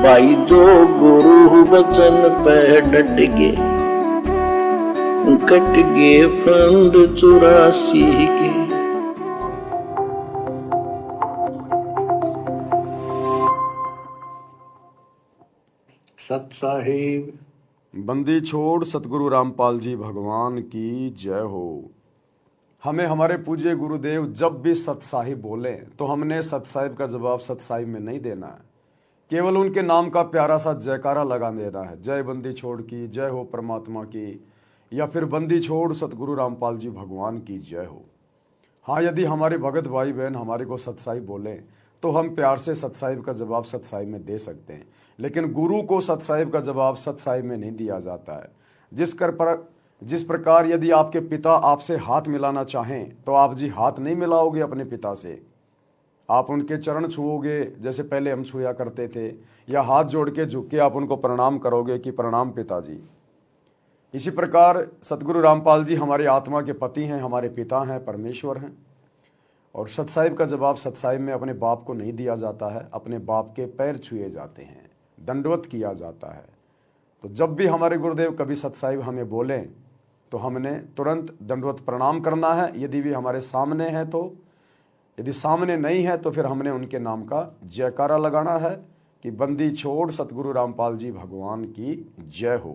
भाई जो गुरु बचन पे डट गे, कट गे फंद 84 के। सत साहिब बंदी छोड़ सतगुरु रामपाल जी भगवान की जय हो। हमें हमारे पूज्य गुरुदेव जब भी सत साहिब बोले तो हमने सत साहिब का जवाब सत साहिब में नहीं देना है, केवल उनके नाम का प्यारा सा जयकारा लगा देना है। जय बंदी छोड़ की जय हो परमात्मा की, या फिर बंदी छोड़ सतगुरु रामपाल जी भगवान की जय हो। हाँ, यदि हमारे भगत भाई बहन हमारे को सत साहिब बोले तो हम प्यार से सत साहिब का जवाब सत साहिब में दे सकते हैं, लेकिन गुरु को सत साहिब का जवाब सत साहिब में नहीं दिया जाता है। जिस प्रकार यदि आपके पिता आपसे हाथ मिलाना चाहें तो आप जी हाथ नहीं मिलाओगे अपने पिता से, आप उनके चरण छुओगे जैसे पहले हम छुआ करते थे, या हाथ जोड़ के झुक के आप उनको प्रणाम करोगे कि प्रणाम पिताजी। इसी प्रकार सतगुरु रामपाल जी हमारे आत्मा के पति हैं, हमारे पिता हैं, परमेश्वर हैं। और सत साहिब का जवाब सत साहिब में अपने बाप को नहीं दिया जाता है, अपने बाप के पैर छुए जाते हैं, दंडवत किया जाता है। तो जब भी हमारे गुरुदेव कभी सत साहिब हमें बोलें तो हमने तुरंत दंडवत प्रणाम करना है, यदि भी हमारे सामने है तो। यदि सामने नहीं है तो फिर हमने उनके नाम का जयकारा लगाना है कि बंदी छोड़ सतगुरु रामपाल जी भगवान की जय हो।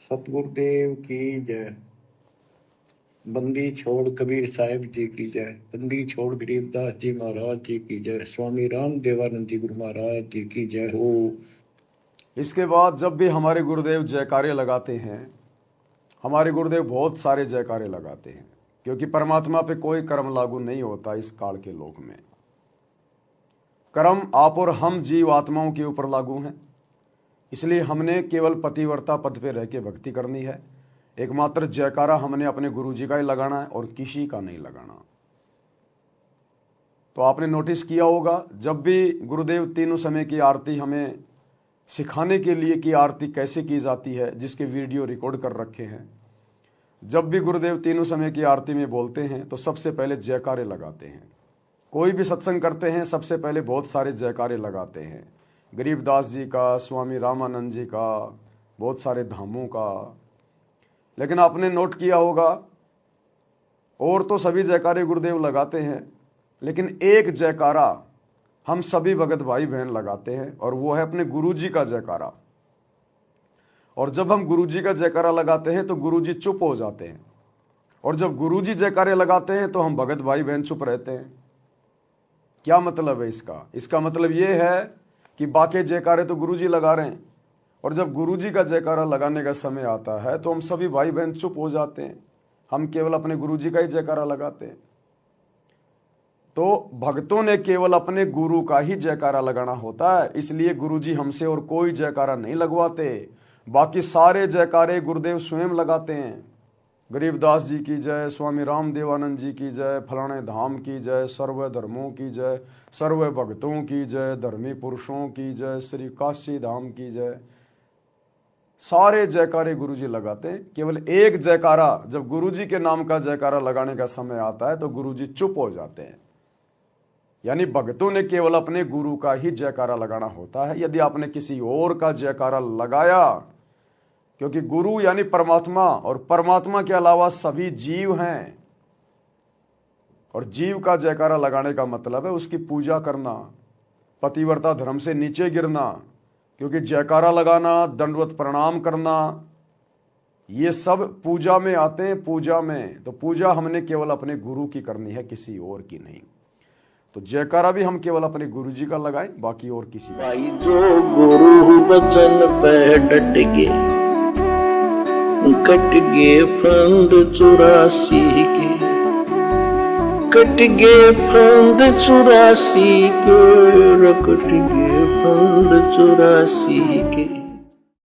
सतगुरुदेव की जय। बंदी छोड़ कबीर साहिब जी की जय। बंदी छोड़ गरीबदास जी महाराज जी की जय। स्वामी राम देवानंद जी गुरु महाराज जी की जय हो। इसके बाद जब भी हमारे गुरुदेव जयकारे लगाते हैं, हमारे गुरुदेव बहुत सारे जयकारे लगाते हैं, क्योंकि परमात्मा पे कोई कर्म लागू नहीं होता इस काल के लोक में। कर्म आप और हम जीव आत्माओं के ऊपर लागू हैं, इसलिए हमने केवल पतिव्रता पद पे रह के भक्ति करनी है। एकमात्र जयकारा हमने अपने गुरु जी का ही लगाना है और किसी का नहीं लगाना। तो आपने नोटिस किया होगा, जब भी गुरुदेव तीनों समय की आरती हमें सिखाने के लिए कि आरती कैसे की जाती है, जिसके वीडियो रिकॉर्ड कर रखे हैं, जब भी गुरुदेव तीनों समय की आरती में बोलते हैं तो सबसे पहले जयकारे लगाते हैं। कोई भी सत्संग करते हैं सबसे पहले बहुत सारे जयकारे लगाते हैं, गरीबदास जी का, स्वामी रामानंद जी का, बहुत सारे धामों का। लेकिन आपने नोट किया होगा, और तो सभी जयकारे गुरुदेव लगाते हैं, लेकिन एक जयकारा हम सभी भगत भाई बहन लगाते हैं, और वो है अपने गुरु जी का जयकारा। और जब हम गुरु जी का जयकारा लगाते हैं तो गुरु जी चुप हो जाते हैं, और जब गुरु जी जयकारे लगाते हैं तो हम भगत भाई बहन चुप रहते हैं। क्या मतलब है इसका? इसका मतलब ये है कि बाकी जयकारे तो गुरु जी लगा रहे हैं, और जब गुरु जी का जयकारा लगाने का समय आता है तो हम सभी भाई बहन चुप हो जाते हैं, हम केवल अपने गुरु जी का ही जयकारा लगाते हैं। तो भक्तों ने केवल अपने गुरु का ही जयकारा लगाना होता है, इसलिए गुरु जी हमसे और कोई जयकारा नहीं लगवाते। बाकी सारे जयकारे गुरुदेव स्वयं लगाते हैं। गरीबदास जी की जय, स्वामी राम देवानंद जी की जय, फलाने धाम की जय, सर्व धर्मों की जय, सर्व भक्तों की जय, धर्मी पुरुषों की जय, श्री काशी धाम की जय। सारे जयकारे गुरुजी लगाते हैं। केवल एक जयकारा जब गुरुजी के नाम का जयकारा लगाने का समय आता है तो गुरुजी चुप हो जाते हैं। यानी भक्तों ने केवल अपने गुरु का ही जयकारा लगाना होता है। यदि आपने किसी और का जयकारा लगाया, क्योंकि गुरु यानी परमात्मा, और परमात्मा के अलावा सभी जीव हैं, और जीव का जयकारा लगाने का मतलब है उसकी पूजा करना, पतिव्रता धर्म से नीचे गिरना। क्योंकि जयकारा लगाना, दंडवत प्रणाम करना, ये सब पूजा में आते हैं। पूजा में तो पूजा हमने केवल अपने गुरु की करनी है, किसी और की नहीं। तो जयकारा भी हम केवल अपने गुरु जी का लगाएं, बाकी और किसी का। भाई जो गुरु बचन पे डट गे, कट गे फंद 84 के, कट गे फंद 84 के, कट गे फंद 84 के।